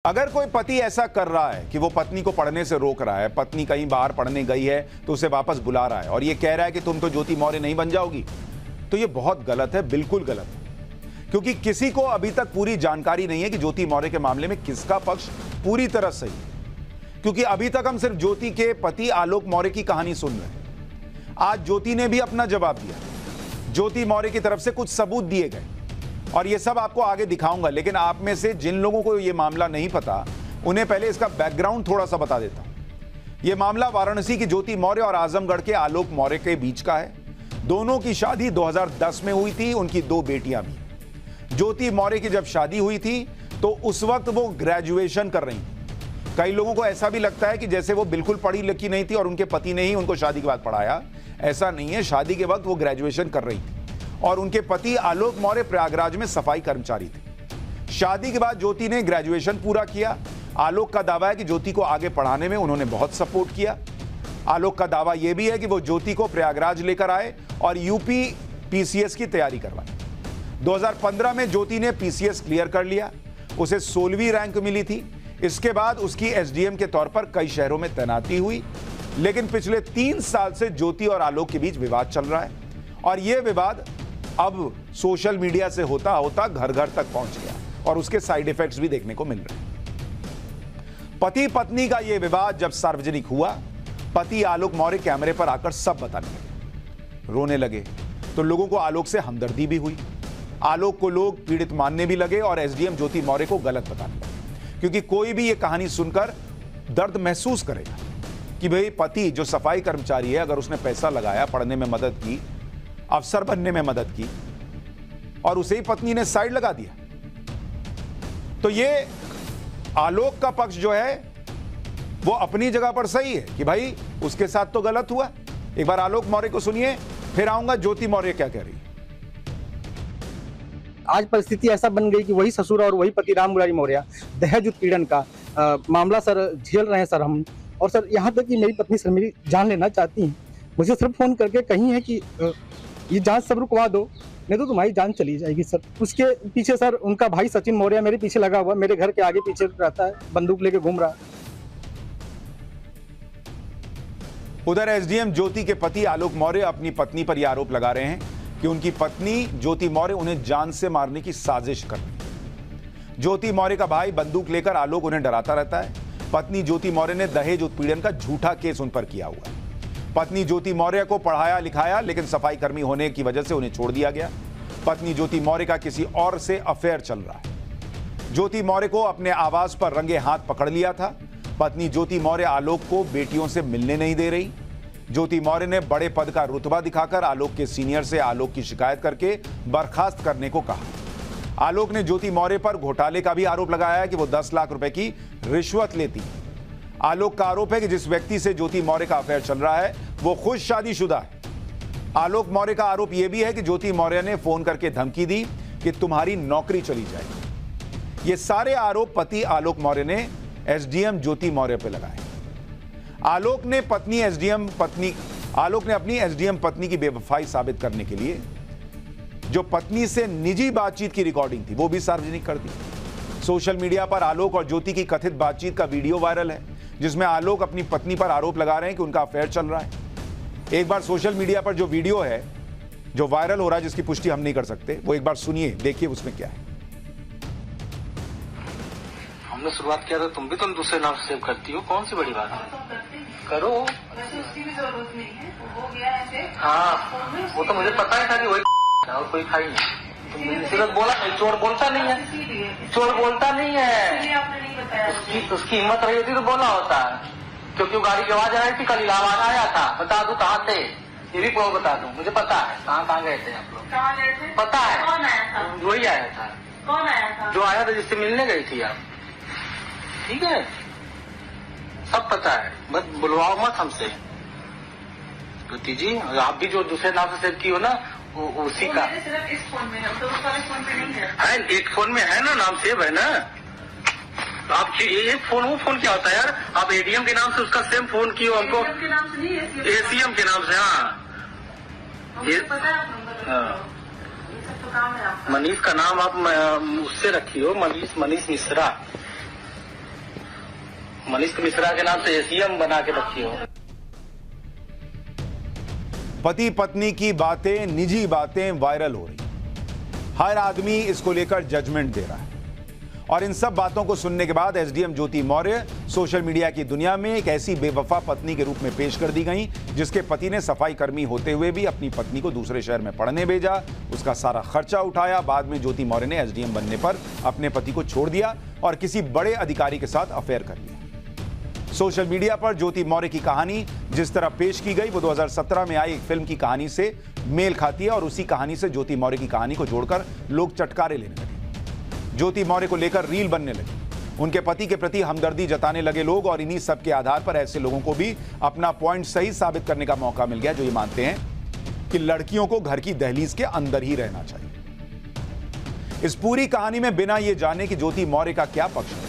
अगर कोई पति ऐसा कर रहा है कि वो पत्नी को पढ़ने से रोक रहा है, पत्नी कहीं बाहर पढ़ने गई है तो उसे वापस बुला रहा है और ये कह रहा है कि तुम तो ज्योति मौर्य नहीं बन जाओगी, तो ये बहुत गलत है, बिल्कुल गलत है। क्योंकि किसी को अभी तक पूरी जानकारी नहीं है कि ज्योति मौर्य के मामले में किसका पक्ष पूरी तरह सही है, क्योंकि अभी तक हम सिर्फ ज्योति के पति आलोक मौर्य की कहानी सुन रहे हैं। आज ज्योति ने भी अपना जवाब दिया, ज्योति मौर्य की तरफ से कुछ सबूत दिए गए और ये सब आपको आगे दिखाऊंगा। लेकिन आप में से जिन लोगों को ये मामला नहीं पता, उन्हें पहले इसका बैकग्राउंड थोड़ा सा बता देता हूं। ये मामला वाराणसी की ज्योति मौर्य और आजमगढ़ के आलोक मौर्य के बीच का है। दोनों की शादी 2010 में हुई थी, उनकी 2 बेटियां भी। ज्योति मौर्य की जब शादी हुई थी तो उस वक्त वो ग्रेजुएशन कर रही थी। कई लोगों को ऐसा भी लगता है कि जैसे वो बिल्कुल पढ़ी लिखी नहीं थी और उनके पति ने ही उनको शादी के बाद पढ़ाया। ऐसा नहीं है, शादी के वक्त वो ग्रेजुएशन कर रही थी और उनके पति आलोक मौर्य प्रयागराज में सफाई कर्मचारी थे। शादी के बाद ज्योति ने ग्रेजुएशन पूरा किया। आलोक का दावा है कि ज्योति को आगे पढ़ाने में उन्होंने बहुत सपोर्ट किया। आलोक का दावा यह भी है कि वो ज्योति को प्रयागराज लेकर आए और यूपी पीसीएस की तैयारी करवाई। 2015 में ज्योति ने पीसीएस क्लियर कर लिया, उसे 16वीं रैंक मिली थी। इसके बाद उसकी एसडीएम के तौर पर कई शहरों में तैनाती हुई। लेकिन पिछले 3 साल से ज्योति और आलोक के बीच विवाद चल रहा है और यह विवाद अब सोशल मीडिया से होता होता घर घर तक पहुंच गया और उसके साइड इफेक्ट्स भी देखने को मिल रहे हैं। पति पत्नी का यह विवाद जब सार्वजनिक हुआ, पति आलोक मौर्य कैमरे पर आकर सब बताने लगे, रोने लगे, तो लोगों को आलोक से हमदर्दी भी हुई। आलोक को लोग पीड़ित मानने भी लगे और एसडीएम ज्योति मौर्य को गलत बताने लगे, क्योंकि कोई भी यह कहानी सुनकर दर्द महसूस करेगा कि भाई पति जो सफाई कर्मचारी है, अगर उसने पैसा लगाया, पढ़ने में मदद की, अफसर बनने में मदद की और उसे ही पत्नी ने साइड लगा दिया, तो ये आलोक का पक्ष जो है वो अपनी जगह पर सही है कि भाई उसके साथ तो गलत हुआ। एक बार आलोक मौर्य को सुनिए, फिर आऊंगा ज्योति मौर्य क्या कह रही है। आज परिस्थिति ऐसा बन गई कि वही ससुर और वही पति राम मुरारी मौर्य दहेज उत्पीड़न का मामला सर झेल रहे हैं सर हम। और सर यहाँ तक कि मेरी पत्नी सर मेरी जान लेना चाहती हैं, मुझे सिर्फ फोन करके कही है कि ये जांच सब रुकवा दो, नहीं तो तुम्हारी जान चली जाएगी सर। उसके पीछे सर उनका भाई सचिन मौर्य मेरे पीछे लगा हुआ, मेरे घर के आगे पीछे रहता है, बंदूक लेके घूम रहा है। उधर एसडीएम ज्योति के पति आलोक मौर्य अपनी पत्नी पर यह आरोप लगा रहे हैं कि उनकी पत्नी ज्योति मौर्य उन्हें जान से मारने की साजिश कर रही है। ज्योति मौर्य का भाई बंदूक लेकर आलोक उन्हें डराता रहता है। पत्नी ज्योति मौर्य ने दहेज उत्पीड़न का झूठा केस उन पर किया हुआ है। पत्नी ज्योति मौर्य को पढ़ाया लिखाया, लेकिन सफाई कर्मी होने की वजह से उन्हें छोड़ दिया गया। पत्नी ज्योति मौर्य का किसी और से अफेयर चल रहा है। ज्योति मौर्य को अपने आवास पर रंगे हाथ पकड़ लिया था। पत्नी ज्योति मौर्य आलोक को बेटियों से मिलने नहीं दे रही। ज्योति मौर्य ने बड़े पद का रुतबा दिखाकर आलोक के सीनियर से आलोक की शिकायत करके बर्खास्त करने को कहा। आलोक ने ज्योति मौर्य पर घोटाले का भी आरोप लगाया कि वो 10 लाख रुपए की रिश्वत लेती है। आलोक का आरोप है कि जिस व्यक्ति से ज्योति मौर्य का अफेयर चल रहा है वो खुद शादीशुदा है। आलोक मौर्य का आरोप यह भी है कि ज्योति मौर्य ने फोन करके धमकी दी कि तुम्हारी नौकरी चली जाएगी। ये सारे आरोप पति आलोक मौर्य ने एसडीएम ज्योति मौर्य पर लगाए। आलोक ने अपनी एसडीएम पत्नी की बेवफाई साबित करने के लिए जो पत्नी से निजी बातचीत की रिकॉर्डिंग थी वो भी सार्वजनिक कर दी। सोशल मीडिया पर आलोक और ज्योति की कथित बातचीत का वीडियो वायरल है, जिसमें आलोक अपनी पत्नी पर आरोप लगा रहे हैं कि उनका अफेयर चल रहा है। एक बार सोशल मीडिया पर जो वीडियो है जो वायरल हो रहा है, जिसकी पुष्टि हम नहीं कर सकते, वो एक बार सुनिए, देखिए उसमें क्या है। हमने शुरुआत किया था, तुम भी तुम दूसरे नाम से सेव करती हो, कौन सी बड़ी बात है, करो। उसकी भी जरूरत नहीं है, हो गया ऐसे। हाँ, वो तो मुझे पता ही था कि वही और कोई खाई नहीं। तुम सिर्फ बोला, चोर बोलता नहीं है, चोर बोलता नहीं है। आपने नहीं बताया, उसकी हिम्मत रही होती तो बोला होता, क्योंकि वो गाड़ी की आवाज आ रही थी, कल इलाहाबाद आया था। बता दूं कहाँ थे, ये भी बता दूं, मुझे पता है कहाँ गए थे आप लोग। कहाँ गए थे, पता है। कौन आया था, वही आया था। कौन आया था, जो आया था जिससे मिलने गई थी आप, ठीक है, सब पता है, बस बुलवाओ मत हमसे। ज्योति जी, आप भी जो दूसरे नाम से सेव की हो ना, उसी का सिर्फ इस फोन में है, तो उस वाले फोन पे नहीं है। एक फोन में है ना, नाम सेव है ना। तो आप एक फोन, वो फोन क्या होता है यार, आप एडीएम के नाम से उसका सेम फोन की हो हमको, के नाम से नहीं, एसीएम के नाम से। हाँ, पता है आप नंबर, ये सब तो काम है आपका। मनीष का नाम आप उससे रखी हो, मनीष मिश्रा। मनीष मिश्रा के नाम से एसीएम बना के रखी हो। पति पत्नी की बातें, निजी बातें वायरल हो रही, हर आदमी इसको लेकर जजमेंट दे रहा है और इन सब बातों को सुनने के बाद एसडीएम ज्योति मौर्य सोशल मीडिया की दुनिया में एक ऐसी बेवफा पत्नी के रूप में पेश कर दी गई जिसके पति ने सफाई कर्मी होते हुए भी अपनी पत्नी को दूसरे शहर में पढ़ने भेजा, उसका सारा खर्चा उठाया। बाद में ज्योति मौर्य ने एसडीएम बनने पर अपने पति को छोड़ दिया और किसी बड़े अधिकारी के साथ अफेयर कर लिया। सोशल मीडिया पर ज्योति मौर्य की कहानी जिस तरह पेश की गई वो 2017 में आई एक फिल्म की कहानी से मेल खाती है और उसी कहानी से ज्योति मौर्य की कहानी को जोड़कर लोग चटकारे लेने लगे। ज्योति मौर्य को लेकर रील बनने लगी, उनके पति के प्रति हमदर्दी जताने लगे लोग और इन्हीं सब के आधार पर ऐसे लोगों को भी अपना पॉइंट सही साबित करने का मौका मिल गया जो ये मानते हैं कि लड़कियों को घर की दहलीज के अंदर ही रहना चाहिए। इस पूरी कहानी में बिना ये जाने कि ज्योति मौर्य का क्या पक्ष है,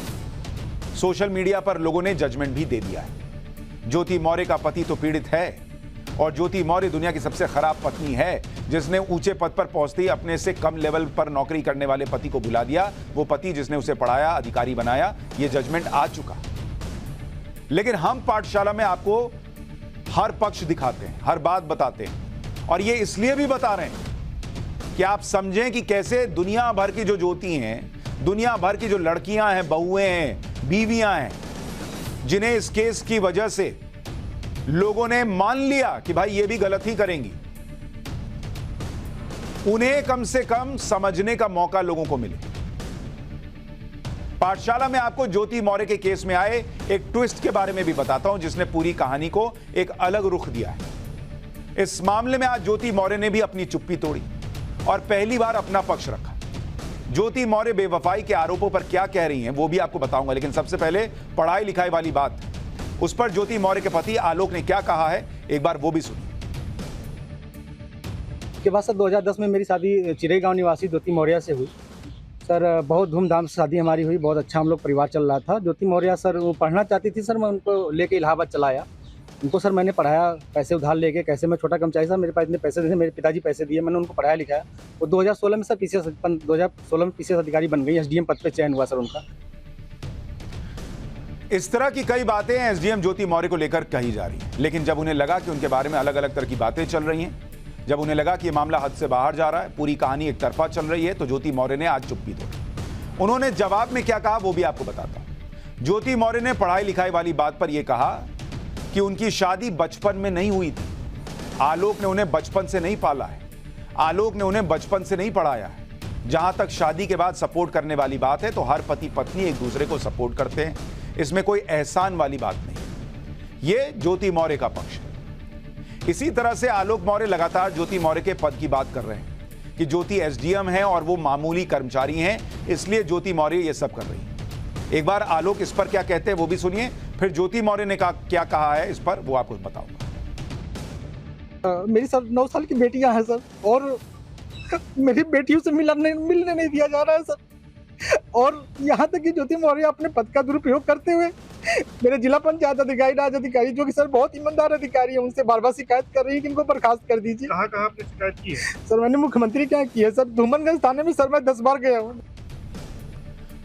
सोशल मीडिया पर लोगों ने जजमेंट भी दे दिया है। ज्योति मौर्य का पति तो पीड़ित है और ज्योति मौर्य दुनिया की सबसे खराब पत्नी है जिसने ऊंचे पद पर पहुंचते ही अपने से कम लेवल पर नौकरी करने वाले पति को भुला दिया। वो पति जिसने उसे पढ़ाया, अधिकारी बनाया, ये जजमेंट आ चुका। लेकिन हम पाठशाला में आपको हर पक्ष दिखाते हैं, हर बात बताते हैं और ये इसलिए भी बता रहे हैं कि आप समझें कि कैसे दुनिया भर की जो ज्योति हैं, दुनिया भर की जो लड़कियां हैं, बहुएं हैं, बीवियां हैं, जिन्हें इस केस की वजह से लोगों ने मान लिया कि भाई ये भी गलत ही करेंगी, उन्हें कम से कम समझने का मौका लोगों को मिले। पाठशाला में आपको ज्योति मौर्य के केस में आए एक ट्विस्ट के बारे में भी बताता हूं जिसने पूरी कहानी को एक अलग रुख दिया है। इस मामले में आज ज्योति मौर्य ने भी अपनी चुप्पी तोड़ी और पहली बार अपना पक्ष रखा। ज्योति मौर्य बेवफाई के आरोपों पर क्या कह रही हैं वो भी आपको बताऊंगा, लेकिन सबसे पहले पढ़ाई लिखाई वाली बात, उस पर ज्योति मौर्य के पति आलोक ने क्या कहा है, एक बार वो भी सुनिए। के बाद सर 2010 में मेरी शादी चिरई गांव निवासी ज्योति मौर्य से हुई। सर बहुत धूमधाम से शादी हमारी हुई, बहुत अच्छा हम लोग परिवार चल रहा था। ज्योति मौर्य सर वो पढ़ना चाहती थी, सर मैं उनको लेके इलाहाबाद चलाया। उनको सर मैंने पढ़ाया, पैसे उधार लेके, कैसे मैं छोटा कर्मचारी सर, मेरे पास इतने पैसे थे, मेरे पिताजी पैसे दिए, मैंने उनको पढ़ाया लिखाया। वो 2016 में सर पीसीएस अधिकारी बन गई, एसडीएम पद पे चयन हुआ सर उनका। इस तरह की कई बातें एसडीएम ज्योति मौर्य को लेकर कही जा रही हैं, लेकिन जब उन्हें लगा कि उनके बारे में अलग अलग तरह की बातें चल रही हैं, जब उन्हें लगा कि ये मामला हद से बाहर जा रहा है, पूरी कहानी एक तरफा चल रही है, तो ज्योति मौर्य ने आज चुप्पी तोड़ी। उन्होंने जवाब में क्या कहा वो भी आपको बताता हूं। ज्योति मौर्य ने पढ़ाई लिखाई वाली बात पर यह कहा कि उनकी शादी बचपन में नहीं हुई थी। आलोक ने उन्हें बचपन से नहीं पाला है, आलोक ने उन्हें बचपन से नहीं पढ़ाया है। जहां तक शादी के बाद सपोर्ट करने वाली बात है तो हर पति पत्नी एक दूसरे को सपोर्ट करते हैं, इसमें कोई एहसान वाली बात नहीं। ये ज्योति मौर्य का पक्ष है। इसी तरह से आलोक मौर्य लगातार ज्योति मौर्य के पद की बात कर रहे हैं कि ज्योति एसडीएम है और वो मामूली कर्मचारी हैं, इसलिए ज्योति मौर्य ये सब कर रही है। एक बार आलोक इस पर क्या कहते हैं वो भी सुनिए, फिर ज्योति मौर्य ने क्या कहा है इस पर वो आपको बताऊंगा। मेरी सर 9 साल की बेटियां हैं सर और मेरी बेटियों से मिलने नहीं दिया जा रहा है सर। और यहाँ तक कि ज्योति मौर्य अपने पद का दुरुपयोग करते हुए मेरे जिला पंचायत अधिकारी, राज अधिकारी, जो कि सर बहुत ईमानदार अधिकारी है, उनसे बार बार शिकायत कर रही है कि इनको बर्खास्त कर दीजिए। कहाँ आपने शिकायत की है? सर मैंने मुख्यमंत्री क्या की है सर, धूमनगंज थाने में सर मैं 10 बार गया हूँ।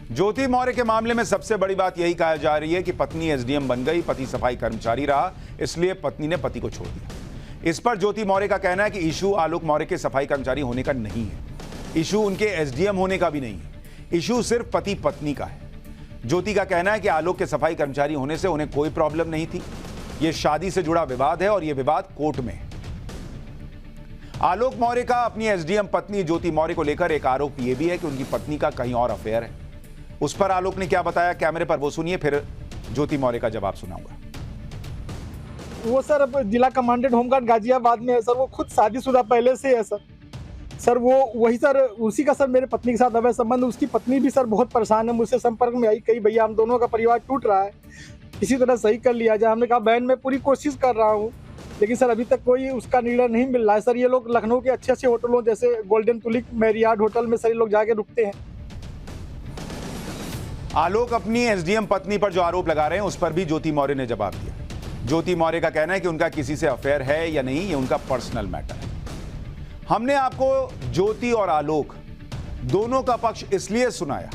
ज्योति मौर्य के मामले में सबसे बड़ी बात यही कहा जा रही है कि पत्नी एसडीएम बन गई, पति सफाई कर्मचारी रहा, इसलिए पत्नी ने पति को छोड़ दिया। इस पर ज्योति मौर्य का कहना है कि इशू आलोक मौर्य के सफाई कर्मचारी होने का नहीं है, इशू उनके एसडीएम होने का भी नहीं है, इशू सिर्फ पति पत्नी का है। ज्योति का कहना है कि आलोक के सफाई कर्मचारी होने से उन्हें कोई प्रॉब्लम नहीं थी, यह शादी से जुड़ा विवाद है और यह विवाद कोर्ट में है। आलोक मौर्य का अपनी एसडीएम पत्नी ज्योति मौर्य को लेकर एक आरोप यह भी है कि उनकी पत्नी का कहीं और अफेयर है। उस पर आलोक ने क्या बताया कैमरे पर वो सुनिए, फिर ज्योति मौर्य का जवाब सुनाऊंगा। वो सर जिला कमांडेंट होमगार्ड गाजियाबाद में है सर, वो खुद शादीशुदा पहले से है सर। सर वो वही सर उसी का सर मेरे पत्नी के साथ अवैध संबंध, उसकी पत्नी भी सर बहुत परेशान है, मुझसे संपर्क में आई, कही भैया हम दोनों का परिवार टूट रहा है, किसी तरह सही कर लिया जाए। हमने कहा बहन मैं पूरी कोशिश कर रहा हूँ, लेकिन सर अभी तक कोई उसका निर्णय नहीं मिल रहा है। सर ये लोग लखनऊ के अच्छे अच्छे होटलों जैसे गोल्डन तुलिप, मैरियार्ड होटल में सर ये लोग जाके रुकते हैं। आलोक अपनी एसडीएम पत्नी पर जो आरोप लगा रहे हैं उस पर भी ज्योति मौर्य ने जवाब दिया। ज्योति मौर्य का कहना है कि उनका किसी से अफेयर है या नहीं, ये उनका पर्सनल मैटर है। हमने आपको ज्योति और आलोक दोनों का पक्ष इसलिए सुनाया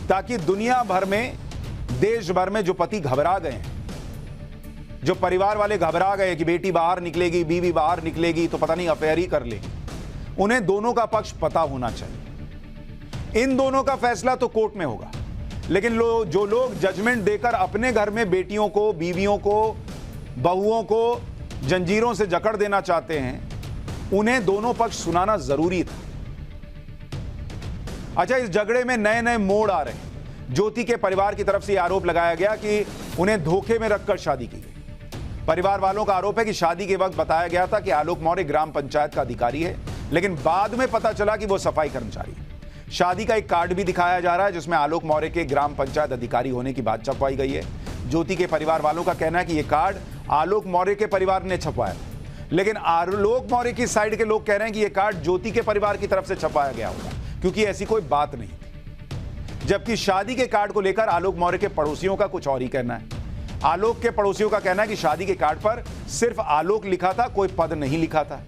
ताकि दुनिया भर में देश भर में जो पति घबरा गए हैं, जो परिवार वाले घबरा गए कि बेटी बाहर निकलेगी, बीवी बाहर निकलेगी तो पता नहीं अफेयर ही कर ले, उन्हें दोनों का पक्ष पता होना चाहिए। इन दोनों का फैसला तो कोर्ट में होगा, लेकिन जो लोग जजमेंट देकर अपने घर में बेटियों को, बीवियों को, बहुओं को जंजीरों से जकड़ देना चाहते हैं, उन्हें दोनों पक्ष सुनाना जरूरी था। अच्छा, इस झगड़े में नए नए मोड़ आ रहे हैं। ज्योति के परिवार की तरफ से यह आरोप लगाया गया कि उन्हें धोखे में रखकर शादी की गई। परिवार वालों का आरोप है कि शादी के वक्त बताया गया था कि आलोक मौर्य ग्राम पंचायत का अधिकारी है, लेकिन बाद में पता चला कि वो सफाई कर्मचारी है। शादी का एक कार्ड भी दिखाया जा रहा है जिसमें आलोक मौर्य के ग्राम पंचायत अधिकारी होने की बात छपवाई गई है। ज्योति के परिवार वालों का कहना है कि यह कार्ड आलोक मौर्य के परिवार ने छपवाया, लेकिन आलोक मौर्य की साइड के लोग कह रहे हैं कि यह कार्ड ज्योति के परिवार की तरफ से छपाया गया होगा, क्योंकि ऐसी कोई बात नहीं थी। जबकि शादी के कार्ड को लेकर आलोक मौर्य के पड़ोसियों का कुछ और ही कहना है। आलोक के पड़ोसियों का कहना है कि शादी के कार्ड पर सिर्फ आलोक लिखा था, कोई पद नहीं लिखा था।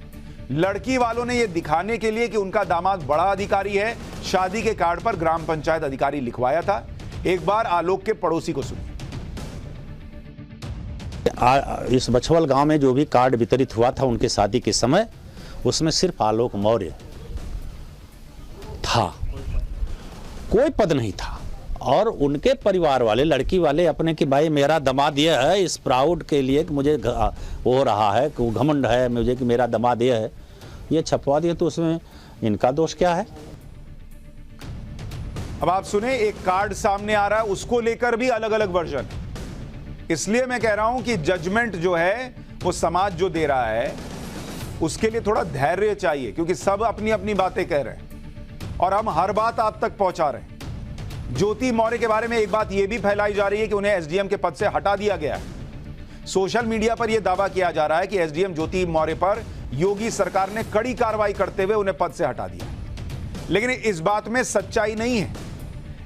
लड़की वालों ने यह दिखाने के लिए कि उनका दामाद बड़ा अधिकारी है, शादी के कार्ड पर ग्राम पंचायत अधिकारी लिखवाया था। एक बार आलोक के पड़ोसी को सुनिए। इस बछवल गांव में जो भी कार्ड वितरित हुआ था उनके शादी के समय, उसमें सिर्फ आलोक मौर्य था, कोई पद नहीं था। और उनके परिवार वाले, लड़की वाले अपने कि भाई मेरा दामाद यह है, इस प्राउड के लिए कि मुझे वो हो रहा है, कि घमंड है मुझे कि मेरा दामाद यह है, ये छपवा दिए, तो उसमें इनका दोष क्या है? अब आप सुने, एक कार्ड सामने आ रहा है, उसको लेकर भी अलग अलग वर्जन। इसलिए मैं कह रहा हूं कि जजमेंट जो है वो समाज जो दे रहा है उसके लिए थोड़ा धैर्य चाहिए, क्योंकि सब अपनी अपनी बातें कह रहे हैं और हम हर बात आप तक पहुंचा रहे हैं। ज्योति मौर्य के बारे में एक बात यह भी फैलाई जा रही है कि उन्हें एसडीएम के पद से हटा दिया गया है। सोशल मीडिया पर यह दावा किया जा रहा है कि एसडीएम ज्योति मौर्य पर योगी सरकार ने कड़ी कार्रवाई करते हुए उन्हें पद से हटा दिया, लेकिन इस बात में सच्चाई नहीं है।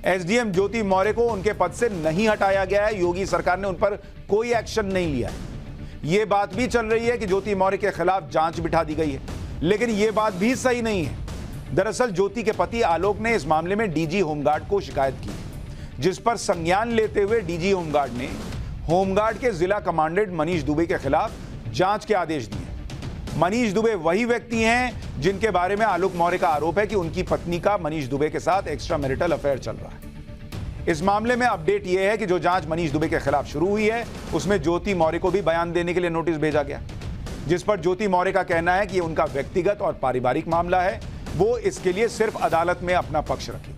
एसडीएम ज्योति मौर्य को उनके पद से नहीं हटाया गया है, योगी सरकार ने उन पर कोई एक्शन नहीं लिया है। यह बात भी चल रही है कि ज्योति मौर्य के खिलाफ जांच बिठा दी गई है, लेकिन यह बात भी सही नहीं है। दरअसल ज्योति के पति आलोक ने इस मामले में डीजी होमगार्ड को शिकायत की, जिस पर संज्ञान लेते हुए डीजी होमगार्ड ने होमगार्ड के जिला कमांडेंट मनीष दुबे के खिलाफ जांच के आदेश दिए। मनीष दुबे वही व्यक्ति हैं जिनके बारे में आलोक मौर्य का आरोप है कि उनकी पत्नी का मनीष दुबे के साथ एक्स्ट्रा मैरिटल अफेयर चल रहा है। इस मामले में अपडेट यह है कि जो जांच मनीष दुबे के खिलाफ शुरू हुई है उसमें ज्योति मौर्य को भी बयान देने के लिए नोटिस भेजा गया, जिस पर ज्योति मौर्य का कहना है कि उनका व्यक्तिगत और पारिवारिक मामला है, वो इसके लिए सिर्फ अदालत में अपना पक्ष रखें।